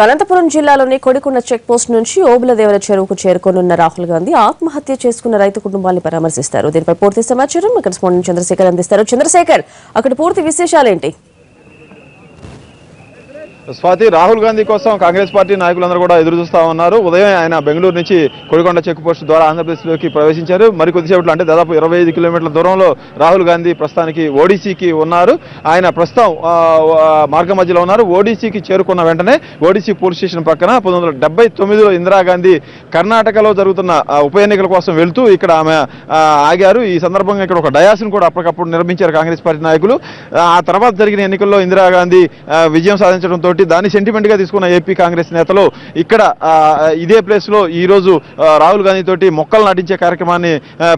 అనంతపురం జిల్లాలోని Kodikonda check post నుంచి ఓబులదేవర చెరువుకు చేరుకోనున్న రాహుల్ గాంధీ ఆత్మహత్య చేసుకున్న రైతు కుటుంబాన్ని పరామర్శిస్తారు. దీనిపై పూర్తి సమాచారం ఇక్కడ స్పోండెంట్ చంద్రశేఖర్ అందిస్తారు. చంద్రశేఖర్, అక్కడ పూర్తి విశేషాలేంటి? స్వాతి, రాహుల్ గాంధీ కోసం కాంగ్రెస్ పార్టీ నాయకులందరూ కూడా ఎదురు చూస్తా ఉన్నారు. ఉదయం ఆయన బెంగళూరు నుంచి కొడికొండ చెక్ పోస్ట్ ద్వారా ఆంధ్రప్రదేశ్లోకి ప్రవేశించారు. మరి కొద్దిసేపట్లో అంటే దాదాపు 25 కిలోమీటర్ల దూరంలో రాహుల్ గాంధీ ప్రస్తుతానికి ఓడిసీకి ఉన్నారు. ఆయన ప్రస్తుతం మార్గ మధ్యలో ఉన్నారు. ఓడిసీకి చేరుకున్న వెంటనే ఓడిసీ పోలీస్ స్టేషన్ పక్కన 1979లో ఇందిరాగాంధీ కర్ణాటకలో జరుగుతున్న ఉప ఎన్నికల కోసం వెళ్తూ ఇక్కడ ఆమె ఆగారు. ఈ సందర్భంగా ఇక్కడ ఒక డయాస్ను కూడా అప్పటికప్పుడు నిర్మించారు కాంగ్రెస్ పార్టీ నాయకులు. ఆ తర్వాత జరిగిన ఎన్నికల్లో ఇందిరాగాంధీ విజయం సాధించడంతో దాన్ని సెంటిమెంట్ గా తీసుకున్న ఏపీ కాంగ్రెస్ నేతలు ఇక్కడ ఇదే ప్లేస్ లో ఈ రోజు రాహుల్ గాంధీ తోటి మొక్కలు నాటించే కార్యక్రమాన్ని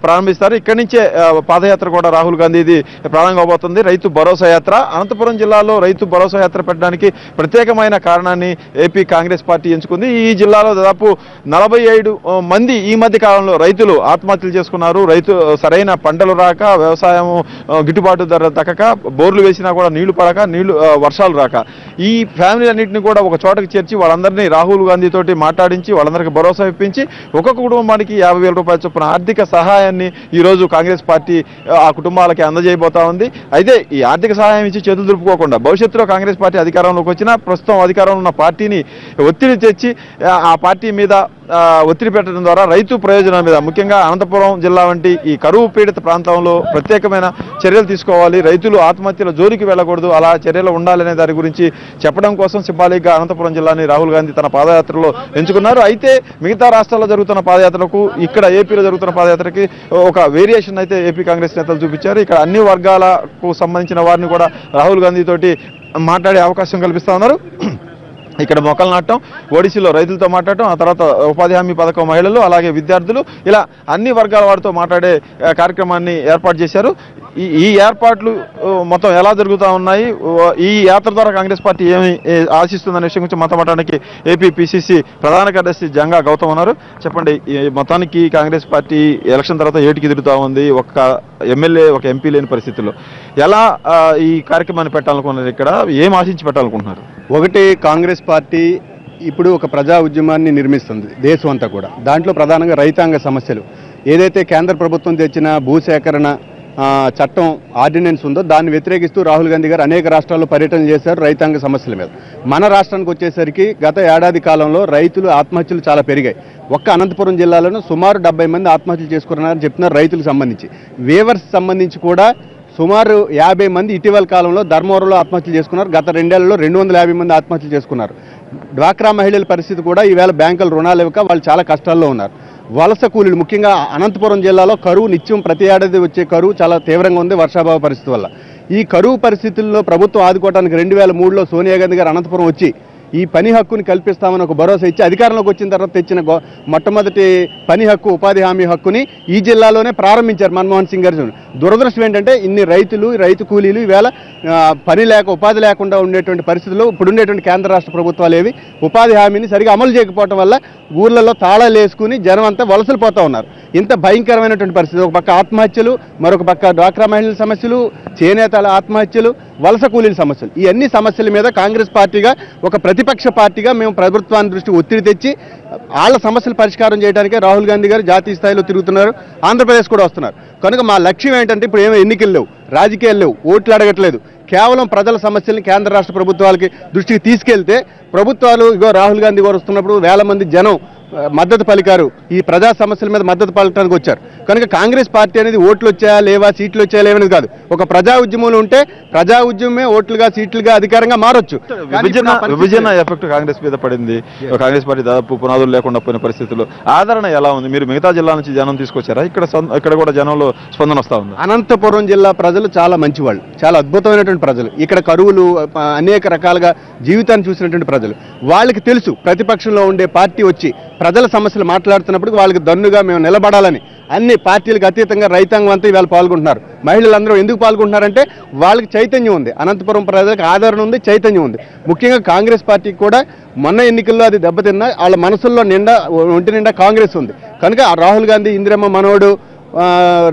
ప్రారంభిస్తారు. ఇక్కడి నుంచే పాదయాత్ర కూడా రాహుల్ గాంధీది ప్రారంభం అవబోతుంది. రైతు భరోసా యాత్ర. అనంతపురం జిల్లాలో రైతు భరోసా యాత్ర పెట్టడానికి ప్రత్యేకమైన కారణాన్ని ఏపీ కాంగ్రెస్ పార్టీ ఎంచుకుంది. ఈ జిల్లాలో దాదాపు 47 మంది ఈ మధ్య కాలంలో రైతులు ఆత్మహత్యలు చేసుకున్నారు. రైతు సరైన పంటలు రాక, వ్యవసాయం గిట్టుబాటు ధర దక్కక, బోర్లు వేసినా కూడా నీళ్లు పడక, వర్షాలు రాక ఈ ఫ్యామిలీ అన్నింటినీ కూడా ఒక చోటకి చేర్చి వాళ్ళందరినీ రాహుల్ గాంధీ తోటి మాట్లాడించి వాళ్ళందరికీ భరోసా ఇప్పించి ఒక్కొక్క కుటుంబానికి 50,000 రూపాయల చొప్పున ఆర్థిక సహాయాన్ని ఈరోజు కాంగ్రెస్ పార్టీ ఆ కుటుంబాలకి అందజేయబోతా ఉంది. అయితే ఈ ఆర్థిక సహాయం ఇచ్చి చేతులు దులుపుకోకుండా భవిష్యత్తులో కాంగ్రెస్ పార్టీ అధికారంలోకి వచ్చినా ప్రస్తుతం అధికారంలో ఉన్న పార్టీని ఒత్తిడి తెచ్చి ఆ పార్టీ మీద ఒత్తిడి పెట్టడం ద్వారా రైతు ప్రయోజనాల మీద, ముఖ్యంగా అనంతపురం జిల్లా వంటి ఈ కరువు పీడిత ప్రాంతంలో ప్రత్యేకమైన చర్యలు తీసుకోవాలి, రైతులు ఆత్మహత్యల జోలికి వెళ్ళకూడదు, అలా చర్యలు ఉండాలనే దాని గురించి చెప్పడం కోసం సింబాలిక్గా అనంతపురం జిల్లాని రాహుల్ గాంధీ తన పాదయాత్రలో ఎంచుకున్నారు. అయితే మిగతా రాష్ట్రాల్లో జరుగుతున్న పాదయాత్రకు, ఇక్కడ ఏపీలో జరుగుతున్న పాదయాత్రకి ఒక వేరియేషన్ అయితే ఏపీ కాంగ్రెస్ నేతలు చూపించారు. ఇక్కడ అన్ని వర్గాలకు సంబంధించిన వారిని కూడా రాహుల్ గాంధీ తోటి మాట్లాడే అవకాశం కల్పిస్తా ఉన్నారు. ఇక్కడ మొక్కలు నాటడం, ఓడిసీలో రైతులతో మాట్లాడటం, ఆ తర్వాత ఉపాధి హామీ పథకం మహిళలు, అలాగే విద్యార్థులు, ఇలా అన్ని వర్గాల వారితో మాట్లాడే కార్యక్రమాన్ని ఏర్పాటు చేశారు. ఈ ఏర్పాట్లు మొత్తం ఎలా జరుగుతూ ఉన్నాయి, ఈ యాత్ర ద్వారా కాంగ్రెస్ పార్టీ ఏమి ఆశిస్తుందనే విషయం గురించి మాట్లాడడానికి ఏపీ పిసిసి ప్రధాన కార్యదర్శి జంగా గౌతమ్ ఉన్నారు. చెప్పండి, మొత్తానికి కాంగ్రెస్ పార్టీ ఎలక్షన్ తర్వాత ఏటికి ఎదురుతూ ఉంది, ఒక ఎమ్మెల్యే ఒక ఎంపీ లేని పరిస్థితుల్లో ఎలా ఈ కార్యక్రమాన్ని పెట్టాలనుకున్నారు, ఇక్కడ ఏం ఆశించి పెట్టాలనుకుంటున్నారు? ఒకటి, కాంగ్రెస్ పార్టీ ఇప్పుడు ఒక ప్రజా ఉద్యమాన్ని నిర్మిస్తుంది దేశం అంతా కూడా. దాంట్లో ప్రధానంగా రైతాంగ సమస్యలు, ఏదైతే కేంద్ర ప్రభుత్వం తెచ్చిన భూసేకరణ చట్టం ఆర్డినెన్స్ ఉందో దాన్ని వ్యతిరేకిస్తూ రాహుల్ గాంధీ గారు అనేక రాష్ట్రాల్లో పర్యటన చేశారు రైతాంగ సమస్యల మీద. మన రాష్ట్రానికి వచ్చేసరికి గత ఏడాది కాలంలో రైతులు ఆత్మహత్యలు చాలా పెరిగాయి. ఒక్క అనంతపురం జిల్లాలోనూ సుమారు 70 మంది ఆత్మహత్యలు చేసుకున్నారని చెప్తున్నారు రైతులకు సంబంధించి. వేవర్స్ సంబంధించి కూడా సుమారు 50 మంది ఇటీవల కాలంలో ధర్మవరంలో ఆత్మహత్యలు చేసుకున్నారు. గత 2 ఏళ్లలో 250 మంది ఆత్మహత్యలు చేసుకున్నారు. డ్వాక్రా మహిళల పరిస్థితి కూడా ఈవేళ బ్యాంకులు రుణాలు ఇవ్వక వాళ్ళు చాలా కష్టాల్లో ఉన్నారు. వలస కూలీలు, ముఖ్యంగా అనంతపురం జిల్లాలో కరువు నిత్యం ప్రతి ఏడాది వచ్చే కరువు చాలా తీవ్రంగా ఉంది వర్షాభావ పరిస్థితి వల్ల. ఈ కరువు పరిస్థితుల్లో ప్రభుత్వం ఆదుకోవడానికి 2003లో సోనియా గాంధీ గారు అనంతపురం వచ్చి ఈ పని హక్కుని కల్పిస్తామని ఒక భరోసా ఇచ్చి అధికారంలోకి వచ్చిన తర్వాత తెచ్చిన మొట్టమొదటి పని హక్కు, ఉపాధి హామీ హక్కుని ఈ జిల్లాలోనే ప్రారంభించారు మన్మోహన్ సింగ్ గారు. దురదృష్టం ఏంటంటే ఇన్ని రైతు కూలీలు ఈవేళ పని లేక, ఉపాధి లేకుండా ఉండేటువంటి పరిస్థితుల్లో ఇప్పుడు ఉండేటువంటి కేంద్ర రాష్ట్ర ప్రభుత్వాలు ఏవి ఉపాధి హామీని సరిగా అమలు చేయకపోవడం వల్ల ఊర్లలో తాళాలు వేసుకుని జనం అంతా వలసలు పోతా ఉన్నారు. ఇంత భయంకరమైనటువంటి పరిస్థితి. ఒక పక్క ఆత్మహత్యలు, మరొక పక్క డ్వాక్రా మహిళల సమస్యలు, చేనేతల ఆత్మహత్యలు, వలస కూలీల సమస్యలు, ఈ అన్ని సమస్యల మీద కాంగ్రెస్ పార్టీగా ఒక ప్రతిపక్ష పార్టీగా మేము ప్రభుత్వాన్ని దృష్టి ఒత్తిడి తెచ్చి వాళ్ళ సమస్యలు పరిష్కారం చేయడానికే రాహుల్ గాంధీ గారు జాతీయ స్థాయిలో తిరుగుతున్నారు, ఆంధ్రప్రదేశ్ కూడా వస్తున్నారు. కనుక మా లక్ష్యం ఏంటంటే ఇప్పుడు ఏమో ఎన్నికలు లేవు, రాజకీయాలు లేవు, ఓట్లు అడగట్లేదు, కేవలం ప్రజల సమస్యల్ని కేంద్ర రాష్ట్ర ప్రభుత్వాలకి దృష్టికి తీసుకెళ్తే ప్రభుత్వాలు ఇగో రాహుల్ గాంధీ గారు వస్తున్నప్పుడు వేల మంది జనం మద్దతు పలికారు, ఈ ప్రజా సమస్యల మీద మద్దతు పలకడానికి వచ్చారు. కనుక కాంగ్రెస్ పార్టీ అనేది ఓట్లు వచ్చాయా లేవా, సీట్లు వచ్చాయా లేవనేది కాదు. ఒక ప్రజా ఉద్యమంలో ఉంటే ప్రజా ఉద్యమమే ఓట్లుగా, సీట్లుగా, అధికారంగా మారొచ్చు. విభజన ఎఫెక్ట్ కాంగ్రెస్ మీద పడింది. కాంగ్రెస్ పార్టీ దాదాపు పునాదులు లేకుండా పోయిన పరిస్థితుల్లో ఆదరణ ఎలా ఉంది? మీరు మిగతా జిల్లా నుంచి జనం తీసుకొచ్చారా? ఇక్కడ కూడా జనంలో స్పందన వస్తా ఉంది. అనంతపురం జిల్లా ప్రజలు చాలా మంచివాళ్ళు, చాలా అద్భుతమైనటువంటి ప్రజలు. ఇక్కడ కరువులు, అనేక రకాలుగా జీవితాన్ని చూసినటువంటి ప్రజలు. వాళ్ళకి తెలుసు ప్రతిపక్షంలో ఉండే పార్టీ వచ్చి ప్రజల సమస్యలు మాట్లాడుతున్నప్పుడు వాళ్ళకి దన్నుగా మేము నిలబడాలని అన్ని పార్టీలకు అతీతంగా రైతాంగం అంతా ఇవాళ పాల్గొంటున్నారు. మహిళలందరూ ఎందుకు పాల్గొంటున్నారంటే వాళ్ళకి చైతన్యం ఉంది, అనంతపురం ప్రజలకు ఆదరణ ఉంది, చైతన్యం ఉంది. ముఖ్యంగా కాంగ్రెస్ పార్టీకి కూడా మొన్న ఎన్నికల్లో అది దెబ్బతిన్నా వాళ్ళ మనసుల్లో ఒంటి నిండా కాంగ్రెస్ ఉంది. కనుక రాహుల్ గాంధీ ఇందిరమ్మ మనోడు,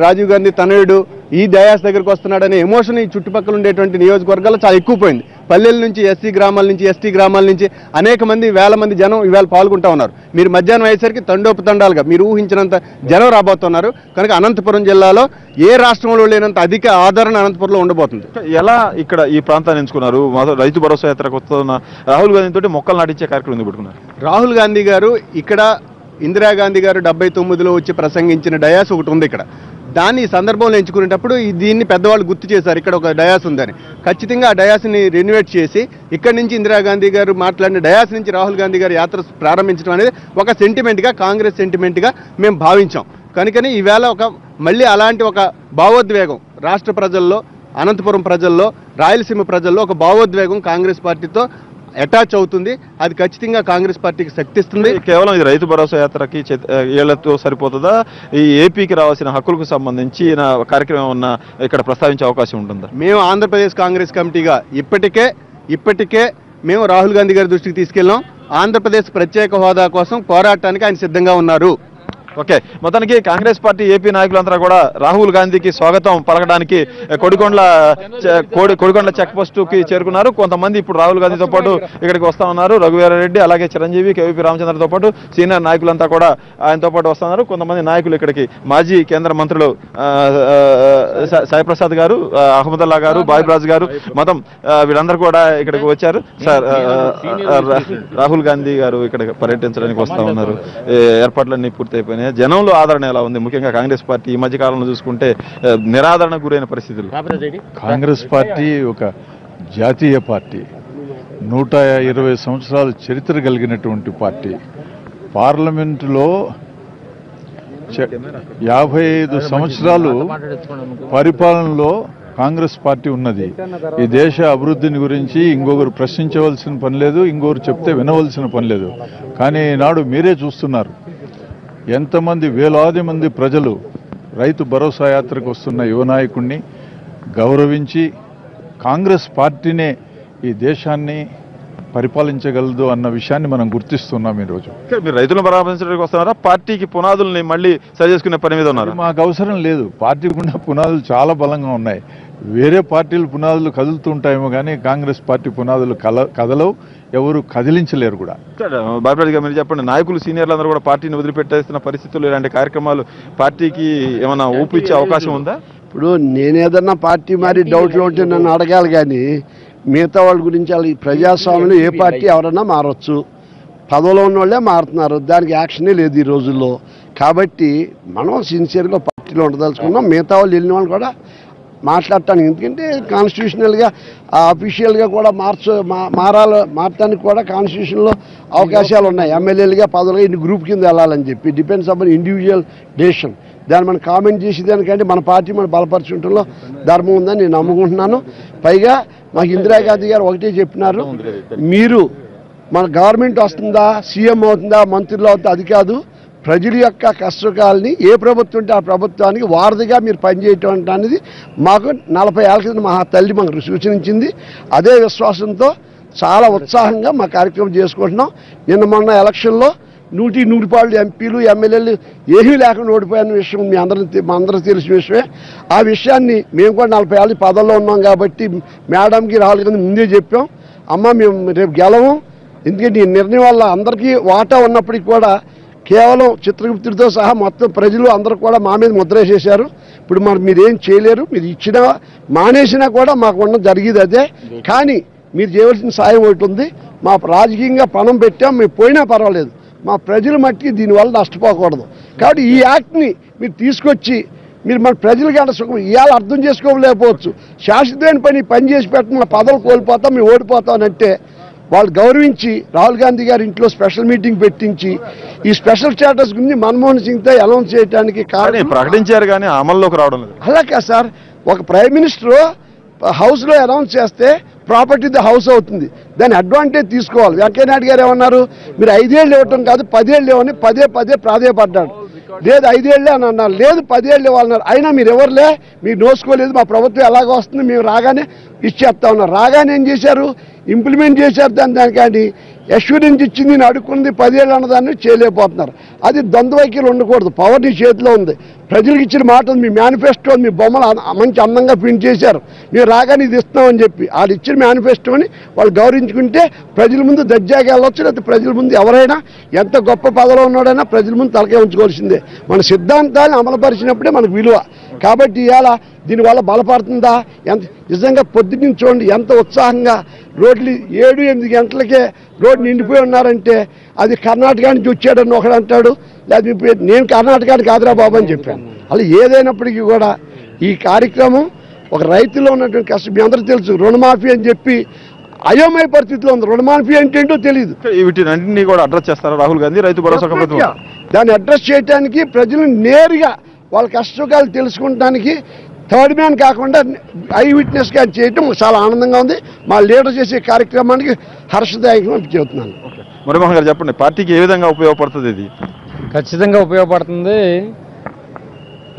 రాజీవ్ గాంధీ తనయుడు ఈ డయాస్ దగ్గరికి వస్తున్నాడనే ఎమోషన్ ఈ చుట్టుపక్కల ఉండేటువంటి నియోజకవర్గాల్లో చాలా ఎక్కువ పోయింది. పల్లెల నుంచి, ఎస్సీ గ్రామాల నుంచి, ఎస్టీ గ్రామాల నుంచి అనేక మంది, వేల మంది జనం ఇవాళ పాల్గొంటూ ఉన్నారు. మీరు మధ్యాహ్నం అయ్యేసరికి తండోపతండాలుగా మీరు ఊహించినంత జనం రాబోతున్నారు. కనుక అనంతపురం జిల్లాలో ఏ రాష్ట్రంలో లేనంత అధిక ఆదరణ అనంతపురంలో ఉండబోతుంది. ఎలా ఇక్కడ ఈ ప్రాంతాన్ని ఎంచుకున్నారు? రైతు భరోసా యాత్రకు వస్తున్న రాహుల్ గాంధీ తోటి మొక్కలు నాటించే కార్యక్రమం ఎందుకు పెట్టుకున్నారు? రాహుల్ గాంధీ గారు ఇక్కడ ఇందిరాగాంధీ గారు 79లో వచ్చి ప్రసంగించిన డయాస్ ఒకటి ఉంది ఇక్కడ. దాన్ని ఈ సందర్భంలో ఎంచుకునేటప్పుడు దీన్ని పెద్దవాళ్ళు గుర్తు చేశారు, ఇక్కడ ఒక డయాస్ ఉందని. ఖచ్చితంగా ఆ డయాస్ని రెన్యువేట్ చేసి ఇక్కడి నుంచి ఇందిరాగాంధీ గారు మాట్లాడిన డయాస్ నుంచి రాహుల్ గాంధీ గారు యాత్ర ప్రారంభించడం అనేది ఒక సెంటిమెంట్గా, కాంగ్రెస్ సెంటిమెంట్గా మేము భావించాం. కనుకని ఈవేళ మళ్ళీ అలాంటి ఒక భావోద్వేగం రాష్ట్ర ప్రజల్లో, అనంతపురం ప్రజల్లో, రాయలసీమ ప్రజల్లో ఒక భావోద్వేగం కాంగ్రెస్ పార్టీతో అటాచ్ అవుతుంది. అది ఖచ్చితంగా కాంగ్రెస్ పార్టీకి శక్తిస్తుంది. కేవలం ఇది రైతు భరోసా యాత్రకి ఏళ్లతో సరిపోతుందా? ఈ ఏపీకి రావాల్సిన హక్కులకు సంబంధించి కార్యక్రమం ఉన్న ఇక్కడ ప్రస్తావించే అవకాశం ఉంటుందా? మేము ఆంధ్రప్రదేశ్ కాంగ్రెస్ కమిటీగా ఇప్పటికే మేము రాహుల్ గాంధీ గారి దృష్టికి తీసుకెళ్ళాం. ఆంధ్రప్రదేశ్ ప్రత్యేక హోదా కోసం పోరాటానికి ఆయన సిద్ధంగా ఉన్నారు. ఓకే, మొత్తానికి కాంగ్రెస్ పార్టీ ఏపీ నాయకులంతా కూడా రాహుల్ గాంధీకి స్వాగతం పలకడానికి కొడికొండ చెక్ పోస్టుకి చేరుకున్నారు. కొంతమంది ఇప్పుడు రాహుల్ గాంధీతో పాటు ఇక్కడికి వస్తా ఉన్నారు. రఘువీరారెడ్డి, అలాగే చిరంజీవి, కేవీపీ రామచంద్రతో పాటు సీనియర్ నాయకులంతా కూడా ఆయనతో పాటు వస్తున్నారు. కొంతమంది నాయకులు ఇక్కడికి మాజీ కేంద్ర మంత్రులు సాయిప్రసాద్ గారు, అహ్మదుల్లా గారు, బాయిబ్రాజ్ గారు, మొత్తం వీళ్ళందరూ కూడా ఇక్కడికి వచ్చారు. సార్, రాహుల్ గాంధీ గారు ఇక్కడ పర్యటించడానికి వస్తా ఉన్నారు. ఏర్పాట్లన్నీ పూర్తయిపోయినాయి. జనంలో ఆదరణ ఎలా ఉంది? ముఖ్యంగా కాంగ్రెస్ పార్టీ ఈ మధ్య కాలంలో చూసుకుంటే నిరాదరణకు గురైన పరిస్థితులు. కాంగ్రెస్ పార్టీ ఒక జాతీయ పార్టీ, 120 సంవత్సరాల చరిత్ర కలిగినటువంటి పార్టీ. పార్లమెంటులో 55 సంవత్సరాలు పరిపాలనలో కాంగ్రెస్ పార్టీ ఉన్నది. ఈ దేశ అభివృద్ధిని గురించి ఇంకొకరు ప్రశ్నించవలసిన పని లేదు, ఇంకొకరు చెప్తే వినవలసిన పని లేదు. కానీ ఈనాడు మీరే చూస్తున్నారు, ఎంతమంది వేలాది మంది ప్రజలు రైతు భరోసా యాత్రకు వస్తున్న యువ నాయకుడిని గౌరవించి కాంగ్రెస్ పార్టీనే ఈ దేశాన్ని పరిపాలించగలదు అన్న విషయాన్ని మనం గుర్తిస్తున్నాం ఈరోజు. మీరు రైతులను పరామర్శించడానికి వస్తున్నారా? పార్టీకి పునాదుల్ని మళ్ళీ సరి చేసుకునే పని మీద ఉన్నారు? మాకు అవసరం లేదు. పార్టీకి ఉన్న పునాదులు చాలా బలంగా ఉన్నాయి. వేరే పార్టీలు పునాదులు కదులుతుంటాయేమో కానీ కాంగ్రెస్ పార్టీ పునాదులు కదలవు, ఎవరు కదిలించలేరు కూడా. బాబురాజు గారు, మీరు చెప్పండి, నాయకులు సీనియర్లందరూ కూడా పార్టీని వదిలిపెట్టేస్తున్న పరిస్థితులు, ఇలాంటి కార్యక్రమాలు పార్టీకి ఏమైనా ఊపిచ్చే అవకాశం ఉందా? ఇప్పుడు నేనేదన్నా పార్టీ మరి డౌట్లు ఉంటే నన్ను అడగాలి, కానీ మిగతా వాళ్ళ గురించి వాళ్ళ ప్రజాస్వామ్యంలో ఏ పార్టీ ఎవరన్నా మారచ్చు. పదవిలో ఉన్న వాళ్ళే మారుతున్నారు, దానికి యాక్షనే లేదు ఈ రోజుల్లో. కాబట్టి మనం సిన్సియర్గా పార్టీలో ఉండదలుచుకున్నాం. మిగతా వాళ్ళు వెళ్ళిన వాళ్ళు కూడా మాట్లాడటానికి, ఎందుకంటే కాన్స్టిట్యూషనల్గా అఫీషియల్గా కూడా మారటానికి కూడా కాన్స్టిట్యూషన్లో అవకాశాలు ఉన్నాయి. ఎమ్మెల్యేలుగా పదవులుగా ఇన్ని గ్రూప్ కింద వెళ్ళాలని చెప్పి డిపెండ్స్ అపాన్ ఇండివిజువల్ డెసిషన్. దాన్ని మనం కామెంట్ చేసేదానికంటే మన పార్టీ మనం బలపరచుకుంటంలో ధర్మం ఉందని నేను నమ్ముకుంటున్నాను. పైగా మాకు ఇందిరాగాంధీ గారు ఒకటే చెప్పినారు, మీరు మన గవర్నమెంట్ వస్తుందా, సీఎం అవుతుందా, మంత్రులు అవుతుందా, అది కాదు, ప్రజల యొక్క కష్టకాలని ఏ ప్రభుత్వం ఉంటే ఆ ప్రభుత్వానికి వారధిగా మీరు పనిచేయటం అనేది మాకు 40 ఏళ్ళ క్రితం మా తల్లి మాకు సూచించింది. అదే విశ్వాసంతో చాలా ఉత్సాహంగా మా కార్యక్రమం చేసుకుంటున్నాం. నిన్న మొన్న ఎలక్షన్లో 100 ఎంపీలు, ఎమ్మెల్యేలు ఏమీ లేకుండా ఓడిపోయిన విషయం మా అందరికీ తెలిసిన విషయమే. ఆ విషయాన్ని మేము కూడా 40 ఏళ్ళ పదవుల్లో ఉన్నాం కాబట్టి మేడంకి రాహుల్ గాంధీ ముందే చెప్పాం, అమ్మ మేము రేపు గెలవం, ఎందుకంటే ఈ నిర్ణయం వల్ల అందరికీ వాటా ఉన్నప్పటికీ కూడా కేవలం చిత్రగుప్తుడితో సహా మొత్తం ప్రజలు అందరూ కూడా మా మీద ముద్రేసేశారు. ఇప్పుడు మీరేం చేయలేరు, మీరు ఇచ్చినా మానేసినా కూడా మాకు ఉన్న జరిగేది అదే. కానీ మీరు చేయవలసిన సాయం ఒకటి ఉంది, మా రాజకీయంగా పణం పెట్టాం, మేము పోయినా పర్వాలేదు, మా ప్రజల మట్టికి దీనివల్ల నష్టపోకూడదు. కాబట్టి ఈ యాక్ట్ని మీరు తీసుకొచ్చి మీరు మన ప్రజలకి అంటే సుఖం ఇవాళ అర్థం చేసుకోలేకపోవచ్చు. శాశ్వతమైన పని చేసి పెట్టిన పదవులు కోల్పోతాం, మేము ఓడిపోతాం అంటే వాళ్ళు గౌరవించి రాహుల్ గాంధీ గారి ఇంట్లో స్పెషల్ మీటింగ్ పెట్టించి ఈ స్పెషల్ స్టేటస్ గురించి మన్మోహన్ సింగ్తో అనౌన్స్ చేయడానికి కారణం ప్రకటించారు, కానీ అమల్లోకి రావడం లేదు. అలా కాదు సార్, ఒక ప్రైమ్ మినిస్టర్ హౌస్లో అనౌన్స్ చేస్తే ప్రాపర్టీ ది హౌస్ అవుతుంది, దాని అడ్వాంటేజ్ తీసుకోవాలి. వెంకయ్యనాయుడు గారు ఏమన్నారు, మీరు 5 ఏళ్ళు ఇవ్వటం కాదు 10 ఏళ్ళు ఇవ్వని పదే ప్రాధేయపడ్డాడు. లేదు 5 ఏళ్ళే అని అన్నారు, లేదు 10 ఏళ్ళు ఇవ్వాలన్నారు. అయినా మీరు ఎవరులే, మీరు నోసుకోలేదు, మా ప్రభుత్వం ఎలాగో వస్తుంది, మేము రాగానే ఇచ్చేస్తా ఉన్నారు. రాగానే ఏం చేశారు, ఇంప్లిమెంట్ చేశారు దాని. కానీ అష్యూరెన్స్ ఇచ్చింది నేను అడుక్కుంది 10 ఏళ్ళు అన్నదాన్ని చేయలేకపోతున్నారు. అది ద్వంద్వ వైఖరి ఉండకూడదు. పవర్ నీ చేతిలో ఉంది. ప్రజలకు ఇచ్చిన మాట ఉంది. మీ మేనిఫెస్టో మీ బొమ్మలు మంచి అందంగా ప్రింట్ చేశారు. మీరు రాగానే ఇది ఇస్తున్నామని చెప్పి వాళ్ళు ఇచ్చిన మేనిఫెస్టోని వాళ్ళు గౌరవించుకుంటే ప్రజల ముందు దర్జాగా వెళ్ళొచ్చు. లేకపోతే ప్రజల ముందు ఎవరైనా ఎంత గొప్ప పదవిలో ఉన్నాడైనా ప్రజల ముందు తలకే ఉంచుకోవాల్సిందే. మన సిద్ధాంతాలను అమలుపరిచినప్పుడే మనకు విలువ. కాబట్టి ఇవాళ దీనివల్ల బలపడుతుందా? ఎంత నిజంగా పొద్దున్నీ చూడండి ఎంత ఉత్సాహంగా రోడ్లు 7-8 గంటలకే రోడ్డు నిండిపోయి ఉన్నారంటే అది కర్ణాటక నుంచి వచ్చాడని ఒకడు అంటాడు. లేదా నేను కర్ణాటకానికి కాదురా బాబు అని చెప్పాను. అలా ఏదైనప్పటికీ కూడా ఈ కార్యక్రమం ఒక రైతులో ఉన్నటువంటి కష్టం మీ అందరూ తెలుసు. రుణమాఫీ అని చెప్పి అయోమయ పరిస్థితిలో ఉంది. రుణమాఫీ అంటే ఏంటో తెలియదు. వీటిని కూడా అడ్రస్ చేస్తారా రాహుల్ గాంధీ రైతు భరోసా ప్రభుత్వం? దాన్ని అడ్రస్ చేయడానికి ప్రజలు నేరుగా వాళ్ళ కష్టసుఖాలు తెలుసుకుంటానికి థర్డ్ మ్యాన్ కాకుండా ఐ విట్నెస్గా చేయటం చాలా ఆనందంగా ఉంది. మా లీడర్ చేసే కార్యక్రమానికి హర్షదాయకం చెబుతున్నాను. మురళీమోహన్ గారు చెప్పండి, పార్టీకి ఏ విధంగా ఉపయోగపడుతుంది ఇది? ఖచ్చితంగా ఉపయోగపడుతుంది.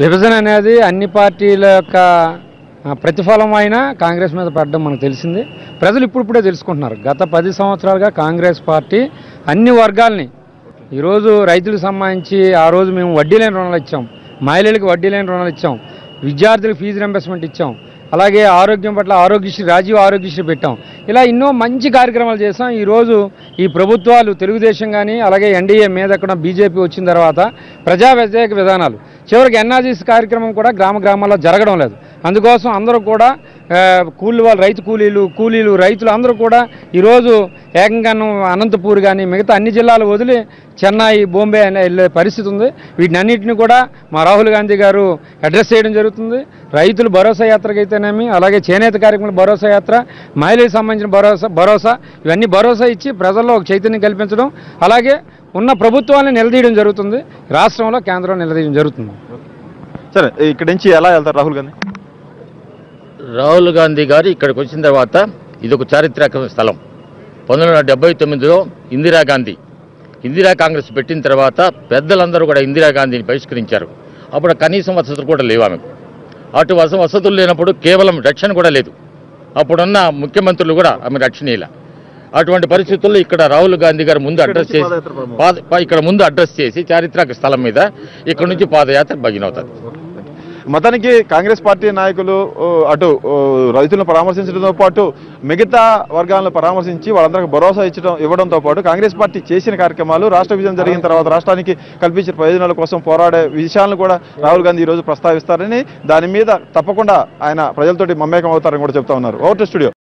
విభజన అనేది అన్ని పార్టీల యొక్క ప్రతిఫలం అయినా కాంగ్రెస్ మీద పడడం మనకు తెలిసింది. ప్రజలు ఇప్పుడిప్పుడే తెలుసుకుంటున్నారు. గత 10 సంవత్సరాలుగా కాంగ్రెస్ పార్టీ అన్ని వర్గాల్ని ఈరోజు రైతులకు సంబంధించి ఆ రోజు మేము వడ్డీ లేని రుణాలు ఇచ్చాం, మహిళలకు వడ్డీ లేని రుణాలు ఇచ్చాం, విద్యార్థులకు ఫీజు రింబర్స్మెంట్ ఇచ్చాం, అలాగే ఆరోగ్యం పట్ల ఆరోగ్యశ్రీ రాజీవ్ ఆరోగ్యశ్రీ పెట్టాం. ఇలా ఎన్నో మంచి కార్యక్రమాలు చేసాం. ఈరోజు ఈ ప్రభుత్వాలు తెలుగుదేశం కానీ అలాగే ఎన్డీఏ మీద కూడా బీజేపీ వచ్చిన తర్వాత ప్రజా వ్యతిరేక విధానాలు చివరికి ఎన్ఆర్జీసీ కార్యక్రమం కూడా గ్రామాల్లో జరగడం లేదు. అందుకోసం అందరూ కూడా రైతు కూలీలు రైతులు అందరూ కూడా ఈరోజు ఏకంగాను అనంతపూర్ కానీ మిగతా అన్ని జిల్లాలు వదిలి చెన్నై బాంబే వెళ్ళే పరిస్థితి ఉంది. వీటినన్నింటినీ కూడా మా రాహుల్ గాంధీ గారు అడ్రస్ చేయడం జరుగుతుంది. రైతులు భరోసా యాత్రకి అయితేనేమి అలాగే చేనేత కార్యక్రమాల భరోసా యాత్ర, మహిళలకు సంబంధించిన భరోసా ఇవన్నీ భరోసా ఇచ్చి ప్రజల్లో ఒక చైతన్యం కల్పించడం అలాగే ఉన్న ప్రభుత్వాన్ని నిలదీయడం జరుగుతుంది. రాష్ట్రంలో కేంద్రం నిలదీయడం జరుగుతుంది. సరే, ఇక్కడి నుంచి ఎలా వెళ్తారు రాహుల్ గాంధీ? రాహుల్ గాంధీ గారు ఇక్కడికి వచ్చిన తర్వాత ఇది ఒక చారిత్రక స్థలం. 1979లో ఇందిరా కాంగ్రెస్ పెట్టిన తర్వాత పెద్దలందరూ కూడా ఇందిరాగాంధీని బహిష్కరించారు. అప్పుడు కనీసం వసతులు కూడా లేవు ఆమెకు. అటు వసతులు లేనప్పుడు కేవలం రక్షణ కూడా లేదు. అప్పుడున్న ముఖ్యమంత్రులు కూడా ఆమె రక్షణ ఇలా. అటువంటి పరిస్థితుల్లో ఇక్కడ రాహుల్ గాంధీ గారు ముందు అడ్రస్ చేసి చారిత్రక స్థలం మీద ఇక్కడ నుంచి పాదయాత్ర భగినవుతుంది. మొత్తానికి కాంగ్రెస్ పార్టీ నాయకులు అటు రైతులను పరామర్శించడంతో పాటు మిగతా వర్గాలను పరామర్శించి వాళ్ళందరికీ భరోసా ఇవ్వడంతో పాటు కాంగ్రెస్ పార్టీ చేసిన కార్యక్రమాలు రాష్ట్ర విభజన జరిగిన తర్వాత రాష్ట్రానికి కల్పించిన ప్రయోజనాల కోసం పోరాడే విషయాలను కూడా రాహుల్ గాంధీ ఈరోజు ప్రస్తావిస్తారని, దాని మీద తప్పకుండా ఆయన ప్రజలతోటి మమేకం అవుతారని కూడా చెప్తా ఉన్నారు. Over to studio.